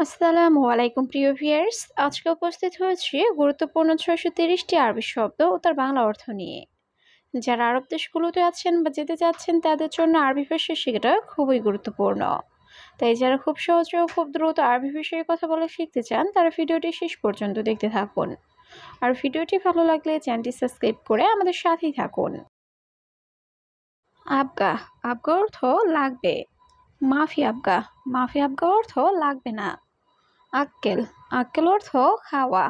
আসসালামু আলাইকুম প্রিয় ভিউয়ার্স। আজকে উপস্থিত হয়েছি গুরুত্বপূর্ণ ৬৩০টি আরবি শব্দ ও তার বাংলা অর্থ নিয়ে। যারা আরব দেশগুলোতে আছেন বা যেতে চাচ্ছেন তাদের জন্য আরবি ভাষা শেখাটা খুবই গুরুত্বপূর্ণ। তাই যারা খুব সহজে ও খুব দ্রুত আরবি ভাষায় কথা বলা শিখতে চান তারা ভিডিওটি শেষ পর্যন্ত দেখতে থাকুন। আর ভিডিওটি ভালো লাগলে চ্যানেলটি সাবস্ক্রাইব করে আমাদের সাথেই থাকুন। আবগা, আবগা অর্থ লাগবে। মাফি আবগা, মাফি আবগা অর্থ লাগবে না। আক্কেল, আক্কেল অর্থ খাওয়া।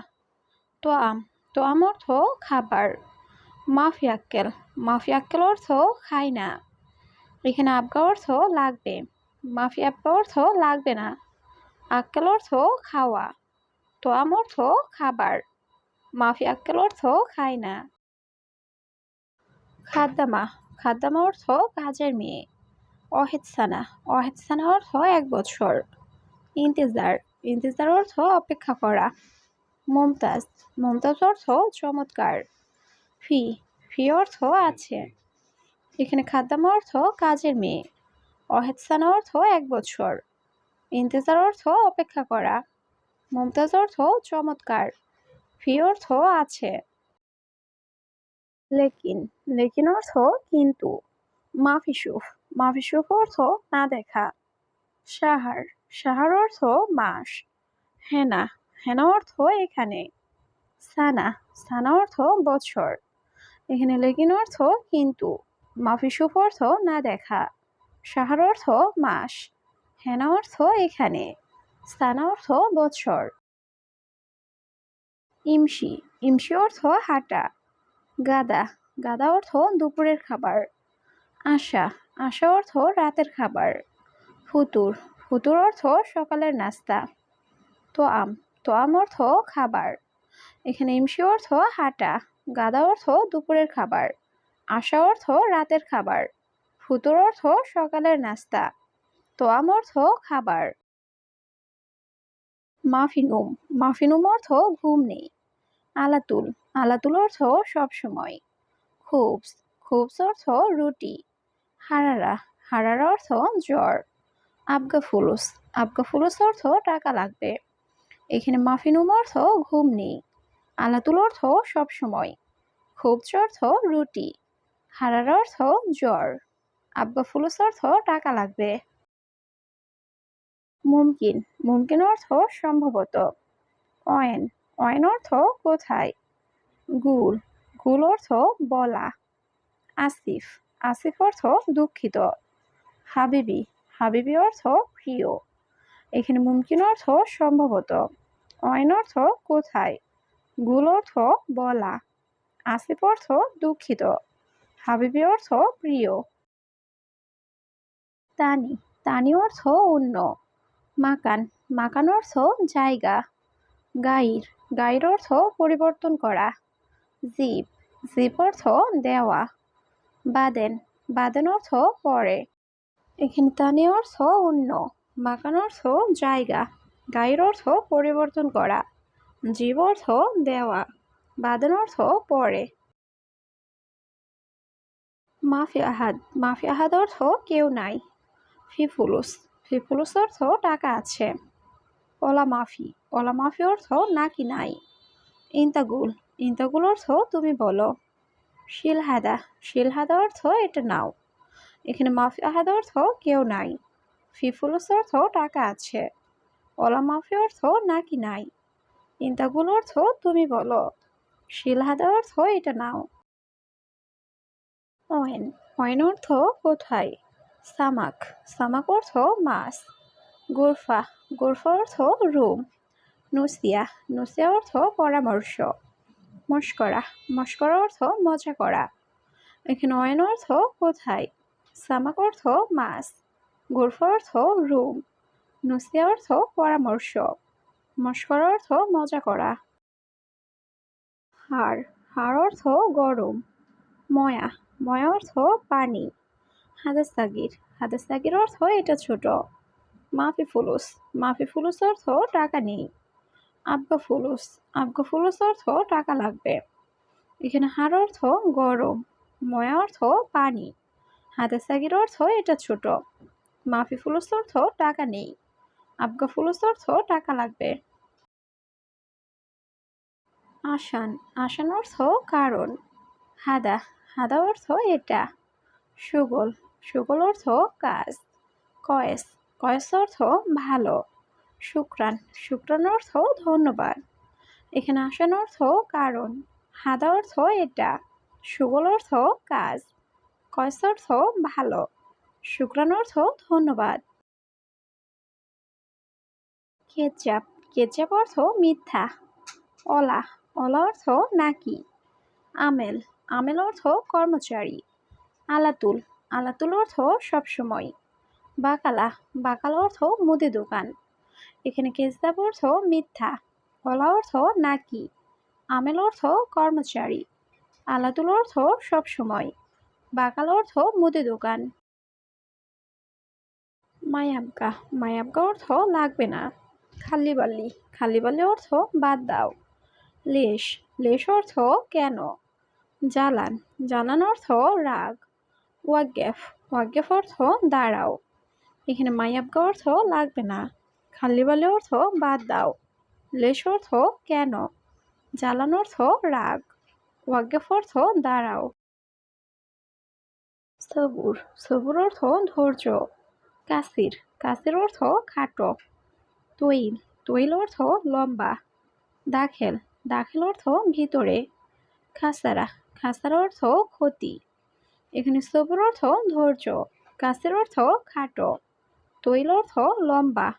তোয়াম, তোয়াম অর্থ খাবার। মাফি আক্কেল, মাফি আক্কেল অর্থ খাই না। এখানে আবগা অর্থ লাগবে, মাফি আবগা অর্থ লাগবে না। আক্কেল অর্থ খাওয়া, তোয়াম অর্থ খাবার। মাফি আক্কেল অর্থ খাই না। খাদ্দামা, খাদ্দামা অর্থ কাজের মেয়ে। অহেদসানা, অহেদসানা অর্থ ১ বছর। ইন্তেজার, ইন্তেজার অর্থ অপেক্ষা করা। মমতাজ, মমতাজ অর্থ চমৎকার। ফি, ফি অর্থ আছে। এখানে খাদ্দামা অর্থ কাজের মেয়ে। অহেদসানা অর্থ ১ বছর। ইন্তেজার অর্থ অপেক্ষা করা। মমতাজ অর্থ চমৎকার। ফি অর্থ আছে। লেকিন, লেকিন অর্থ কিন্তু। মাফিসুফ, মাফিসুফ অর্থ না দেখা। সাহার, সাহার অর্থ মাস। হেনা, হেনা অর্থ এখানে। সানা, সানা অর্থ বছর। এখানে লেকিন অর্থ কিন্তু। মাফিসুফ অর্থ না দেখা। সাহার অর্থ মাস। হেনা অর্থ এখানে। সানা অর্থ বছর। ইমসি, ইমসি অর্থ হাঁটা। গাদা, গাদা অর্থ দুপুরের খাবার। আশা, আশা অর্থ রাতের খাবার। ফুতুর, ফুতুর অর্থ সকালের নাস্তা। তোয়াম, তোয়াম অর্থ খাবার। এখানে ইমসি অর্থ হাঁটা, গাদা অর্থ দুপুরের খাবার, আশা অর্থ রাতের খাবার, ফুতুর অর্থ সকালের নাস্তা, তোয়াম অর্থ খাবার। মাফিনুম, মাফিনুম অর্থ ঘুম নেই। আলাতুল, আলাতুল অর্থ সবসময়। খুবস, খুবস অর্থ রুটি। হারারা, হারারা অর্থ জ্বর। আবগা ফুলুস, আবগা ফুলুস অর্থ টাকা লাগবে। এখানে মাফিনুম অর্থ ঘুম নেই। আলাতুল অর্থ সবসময়। খুবস অর্থ রুটি। হারারা অর্থ জ্বর। আব্বা ফুলুস অর্থ টাকা লাগবে। মুমকিন, মুমকিন অর্থ সম্ভবত। অয়েন, অয়েন অর্থ কোথায়। গুল, গুল অর্থ বলা। আসিফ, আসিফ অর্থ দুঃখিত। হাবিবি, হাবিবি অর্থ প্রিয়। এখানে মুমকিন অর্থ সম্ভবত। অয়েন অর্থ কোথায়। গুল অর্থ বলা। আসিফ অর্থ দুঃখিত। হাবিবি অর্থ প্রিয়। তানি, তানি অর্থ অন্য। মাকান, মাকান অর্থ জায়গা। গাইর, গাইর অর্থ পরিবর্তন করা। জিপ, জিপ অর্থ দেওয়া। বাদেন, বাদেন অর্থ পরে। এখানে তানি অর্থ অন্য, মাকান অর্থ জায়গা, গাইর অর্থ পরিবর্তন করা, জীব অর্থ দেওয়া, বাদেন অর্থ পরে। মাফি আহাদ, মাফি আহাদ অর্থ কেউ নাই। ফিফুলুস, ফিফুলুস অর্থ টাকা আছে। ওলা মাফি, ওলা মাফি অর্থ নাকি নাই। ইন্তাগুল, ইন্তাগুল অর্থ তুমি বলো। শিলহাদা, শিলহাদা অর্থ এটা নাও। এখানে মাফি আহাদ অর্থ কেউ নাই। ফিফুলুস অর্থ টাকা আছে। ওলা মাফি অর্থ নাকি নাই। ইন্তাগুল অর্থ তুমি বলো। শিলহাদা অর্থ এটা নাও। ওয়েন, ওয়েন অর্থ কোথায়। সামাক, সামাক অর্থ মাছ। গোরফা, গোরফা অর্থ রুম। নুসিয়া, নুসিয়া অর্থ পরামর্শ। মস্করা, মস্করা অর্থ মজা করা। এখানে ওয়েন অর্থ কোথায়। সামাক অর্থ মাছ। গোরফা অর্থ রুম। নুসিয়া অর্থ পরামর্শ। মস্করা অর্থ মজা করা। হাড়, হাড় অর্থ গরম। ময়া, ময়া অর্থ পানি। হাদাসাগির, হাদাসাগির অর্থ এটা ছোট। মাফি ফুলুস, মাফি ফুলুস অর্থ টাকা নেই। আবগা ফুলুস, আবগা ফুলুস অর্থ টাকা লাগবে। এখানে হাড় অর্থ গরম, ময়া অর্থ পানি, হাদাসাগির অর্থ এটা ছোট, মাফি ফুলুস অর্থ টাকা নেই, আবগা ফুলুস অর্থ টাকা লাগবে। আসান, আসান অর্থ কারণ। হাদা, হাদা অর্থ এটা। সুগল, সুগল অর্থ কাজ। কয়েস, কয়েস অর্থ ভালো। শুক্রান, শুক্রান অর্থ ধন্যবাদ। এখানে আসান অর্থ কারণ, হাদা অর্থ এটা, সুগল অর্থ কাজ, কয়েস অর্থ ভালো, শুক্রান অর্থ ধন্যবাদ। কেচাপ, কেচাপ অর্থ মিথ্যা। অলা, অলা অর্থ নাকি। আমেল, আমেল অর্থ কর্মচারী। আলাতুল, আলাতুল অর্থ সবসময়। বাকালা, বাকালা অর্থ মুদি দোকান। এখানে কেজদাব অর্থ মিথ্যা। অলা অর্থ নাকি। আমেল অর্থ কর্মচারী। আলাতুল অর্থ সবসময়। বাকালা অর্থ মুদি দোকান। মায়াবগা, মায়াবগা অর্থ লাগবে না। খাল্লিবাল্লি, খাল্লিবাল্লি অর্থ বাদ দাও। লেশ, লেশ অর্থ কেন। জালান, জালান অর্থ রাগ। ওয়াগ্গেফ, ওয়াগ্গেফ অর্থ দাঁড়াও। এখানে মায়াবগা অর্থ লাগবে না। খাল্লিবাল্লি অর্থ বাদ দাও। লেশ অর্থ কেন। জালান অর্থ রাগ। ওয়াগ্গেফ অর্থ দাঁড়াও। সবুর, সবুর অর্থ ধৈর্য। কাসির, কাসির অর্থ খাটো। তৈল, তৈল অর্থ লম্বা। দাখেল, দাখেল অর্থ ভিতরে। খাসারা, খাসারা অর্থ ক্ষতি। এখানে সবুর অর্থ ধৈর্য, কাসির অর্থ খাটো, তৈল অর্থ লম্বা,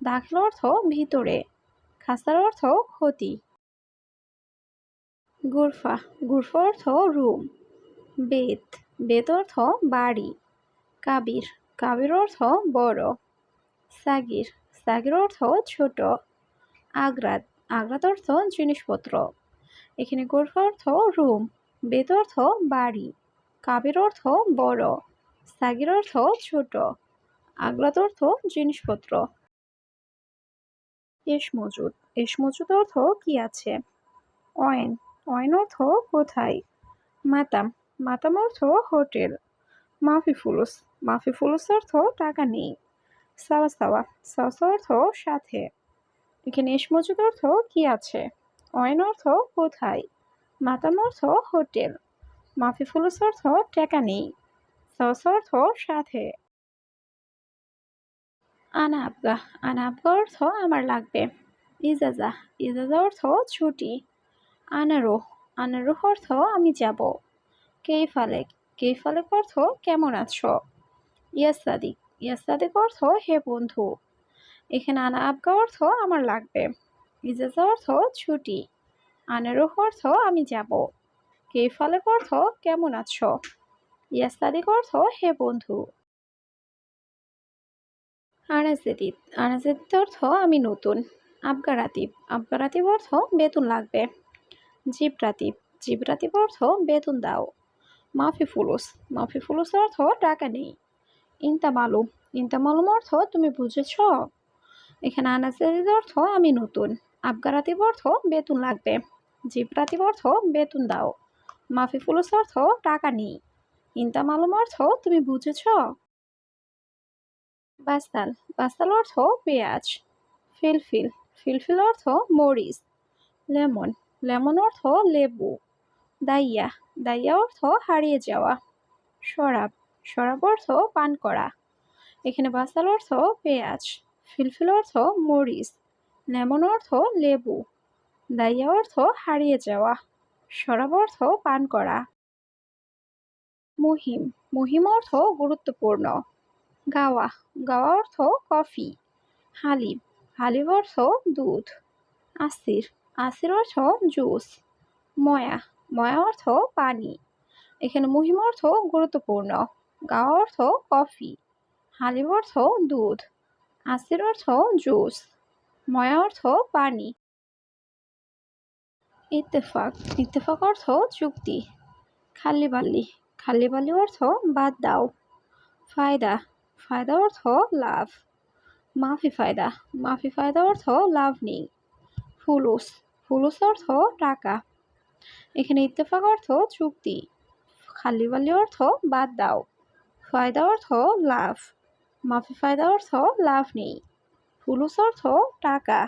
দাখেল অর্থ ভিতরে, খাসারা অর্থ ক্ষতি। গুরফা, গুরফা অর্থ রুম। বেত, বেত অর্থ বাড়ি। কাবির, কাবির অর্থ বড়। সাগির, সাগির অর্থ ছোট। আগ্রাত, আগ্রাত অর্থ জিনিসপত্র। এখানে গুরফা অর্থ রুম, বেত অর্থ বাড়ি, কাবির অর্থ বড়, সাগির অর্থ ছোট, আগ্রাত অর্থ জিনিসপত্র। এস মজুদ, এস মজুদ অর্থ কি আছে। অয়েন, অয়েন অর্থ কোথায়। মাতাম, মাতাম অর্থ হোটেল। মাফি ফুলুস, মাফি ফুলুস অর্থ টাকা নেই। সাওয়া সাওয়া, সাওয়া সাওয়া অর্থ সাথে। এখানে এস মজুদ অর্থ কি আছে। অয়েন অর্থ কোথায়। মাতাম অর্থ হোটেল। মাফি ফুলুস অর্থ টাকা নেই। সাওয়া সাওয়া অর্থ সাথে। আনা আবগা, আনা আবগা অর্থ আমার লাগবে। ইজাজা, ইজাজা অর্থ ছুটি। আনারো, আনারোহ অর্থ আমি যাব। কেইফালেক, কেইফালেক অর্থ কেমন আছো। ইয়াসাদিক, ইয়াসাদিক অর্থ হে বন্ধু। এখানে আনা আবগা অর্থ আমার লাগবে। ইজাজা অর্থ ছুটি। আনারোহ অর্থ আমি যাব। কেইফালেক অর্থ কেমন আছো। ইয়াসাদিক অর্থ হে বন্ধু। আনাজেদিত, আনাজেদিত অর্থ আমি নতুন। আবগারাতিব, আবগারাতিব অর্থ বেতন লাগবে। জিবরাতিব, জিবরাতিব অর্থ বেতন দাও। মাফি ফুলুস, মাফি ফুলুস অর্থ টাকা নেই। ইনতা মালুম, ইনতা মালুম অর্থ তুমি বুঝেছ। এখানে আনাজেদিত অর্থ আমি নতুন। আবগারাতিব অর্থ বেতন লাগবে। জিবরাতিব অর্থ বেতন দাও। মাফি ফুলুস অর্থ টাকা নেই। ইনতা মালুম অর্থ তুমি বুঝেছ। বাস্তাল, বাস্তাল অর্থ পেঁয়াজ। ফিলফিল, ফিলফিল অর্থ মরিচ। লেমন, লেমন অর্থ লেবু। দাইয়া, দাইয়া অর্থ হারিয়ে যাওয়া। শরাব, শরাব অর্থ পান করা। এখানে বাস্তাল অর্থ পেঁয়াজ, ফিলফিল অর্থ মরিচ, লেমন অর্থ লেবু, দাইয়া অর্থ হারিয়ে যাওয়া, শরাব অর্থ পান করা। মুহিম, মুহিম অর্থ গুরুত্বপূর্ণ। গাওয়া, গাওয়া অর্থ কফি। হালিব, হালিব অর্থ দুধ। আসির, আসির অর্থ জুস। ময়া, ময়া অর্থ পানি। এখানে মুহিম অর্থ গুরুত্বপূর্ণ, গাওয়া অর্থ কফি, হালিব অর্থ দুধ, আসির অর্থ জুস, ময়া অর্থ পানি। ইত্তেফাক, ইত্তেফাক অর্থ চুক্তি। খাল্লিবাল্লি, খাল্লিবাল্লি অর্থ বাদ দাও। ফায়দা, ফায়দা অর্থ লাভ। মাফি ফায়দা, মাফি ফায়দা অর্থ লাভ নেই। ফুলুস, ফুলুস অর্থ টাকা। এখানে ইত্তেফাক অর্থ চুক্তি। খাল্লিবাল্লি অর্থ বাদ দাও। ফায়দা অর্থ লাভ। মাফি ফায়দা অর্থ লাভ নেই। ফুলুস অর্থ টাকা।